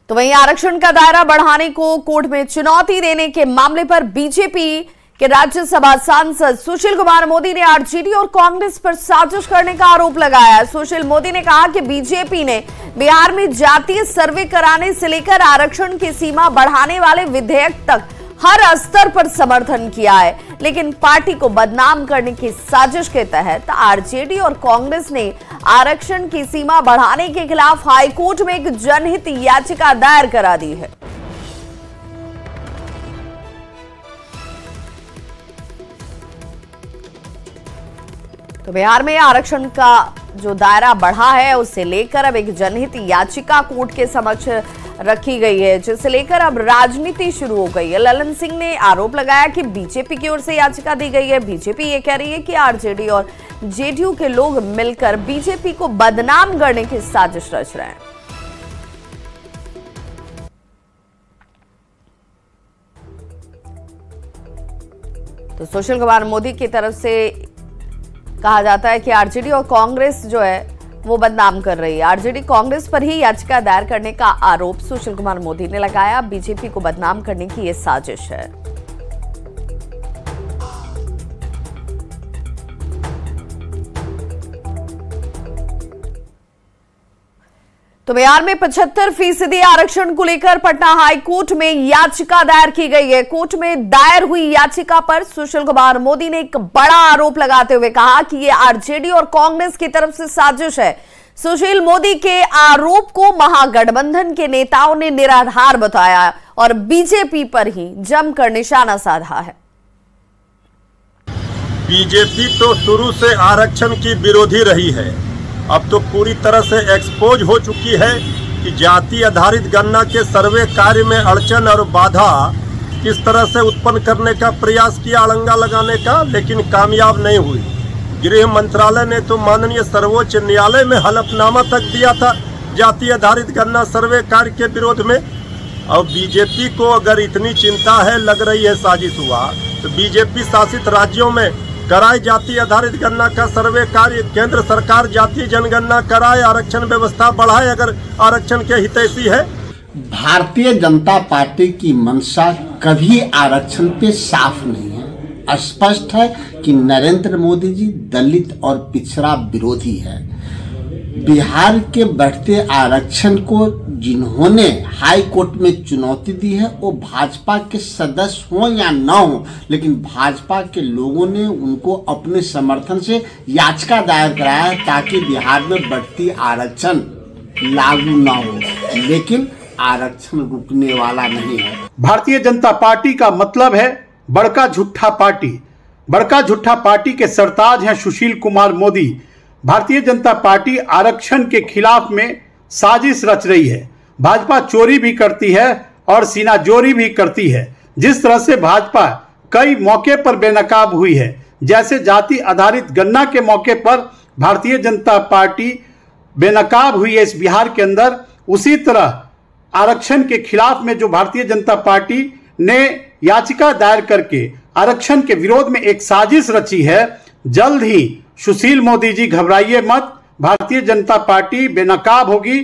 तो वहीं आरक्षण का दायरा बढ़ाने को कोर्ट में चुनौती देने के मामले पर बीजेपी के राज्यसभा सांसद सुशील कुमार मोदी ने आरजेडी और कांग्रेस पर साजिश करने का आरोप लगाया। सुशील मोदी ने कहा कि बीजेपी ने बिहार में जातीय सर्वे कराने से लेकर आरक्षण की सीमा बढ़ाने वाले विधेयक तक हर स्तर पर समर्थन किया है, लेकिन पार्टी को बदनाम करने की साजिश के तहत आरजेडी और कांग्रेस ने आरक्षण की सीमा बढ़ाने के खिलाफ हाईकोर्ट में एक जनहित याचिका दायर करा दी है। तो बिहार में आरक्षण का जो दायरा बढ़ा है उसे लेकर अब एक जनहित याचिका कोर्ट के समक्ष रखी गई है, जिसे लेकर अब राजनीति शुरू हो गई है। ललन सिंह ने आरोप लगाया कि बीजेपी की ओर से याचिका दी गई है। बीजेपी ये कह रही है कि आरजेडी और जेडीयू के लोग मिलकर बीजेपी को बदनाम करने की साजिश रच रहे हैं। तो सुशील कुमार मोदी की तरफ से कहा जाता है कि आरजेडी और कांग्रेस जो है वो बदनाम कर रही है। आरजेडी कांग्रेस पर ही याचिका दायर करने का आरोप सुशील कुमार मोदी ने लगाया। बीजेपी को बदनाम करने की यह साजिश है। तो बिहार में 75% आरक्षण को लेकर पटना हाईकोर्ट में याचिका दायर की गई है। कोर्ट में दायर हुई याचिका पर सुशील कुमार मोदी ने एक बड़ा आरोप लगाते हुए कहा कि यह आरजेडी और कांग्रेस की तरफ से साजिश है। सुशील मोदी के आरोप को महागठबंधन के नेताओं ने निराधार बताया और बीजेपी पर ही जमकर निशाना साधा है। बीजेपी तो शुरू से आरक्षण की विरोधी रही है, अब तो पूरी तरह से एक्सपोज हो चुकी है कि जाति आधारित गणना के सर्वे कार्य में अड़चन और बाधा किस तरह से उत्पन्न करने का प्रयास किया, अड़ंगा लगाने का, लेकिन कामयाब नहीं हुई। गृह मंत्रालय ने तो माननीय सर्वोच्च न्यायालय में हलफनामा तक दिया था जाति आधारित गणना सर्वे कार्य के विरोध में। और बीजेपी को अगर इतनी चिंता है, लग रही है साजिश हुआ, तो बीजेपी शासित राज्यों में कराए जाति आधारित गणना का सर्वे कार्य, केंद्र सरकार जातीय जनगणना कराए, आरक्षण व्यवस्था बढ़ाए अगर आरक्षण के हितैषी है। भारतीय जनता पार्टी की मंशा कभी आरक्षण पे साफ नहीं है। स्पष्ट है कि नरेंद्र मोदी जी दलित और पिछड़ा विरोधी है। बिहार के बढ़ते आरक्षण को जिन्होंने हाई कोर्ट में चुनौती दी है वो भाजपा के सदस्य हो या न हो, लेकिन भाजपा के लोगों ने उनको अपने समर्थन से याचिका दायर कराया है ताकि बिहार में बढ़ती आरक्षण लागू न हो, लेकिन आरक्षण रुकने वाला नहीं है। भारतीय जनता पार्टी का मतलब है बड़का झूठा पार्टी। बड़का झूठा पार्टी के सरताज हैं सुशील कुमार मोदी। भारतीय जनता पार्टी आरक्षण के खिलाफ में साजिश रच रही है। भाजपा चोरी भी करती है और सीनाजोरी भी करती है। जिस तरह से भाजपा कई मौके पर बेनकाब हुई है, जैसे जाति आधारित गणना के मौके पर भारतीय जनता पार्टी बेनकाब हुई है इस बिहार के अंदर, उसी तरह आरक्षण के खिलाफ में जो भारतीय जनता पार्टी ने याचिका दायर करके आरक्षण के विरोध में एक साजिश रची है। जल्द ही सुशील मोदी जी घबराइए मत, भारतीय जनता पार्टी बेनकाब होगी।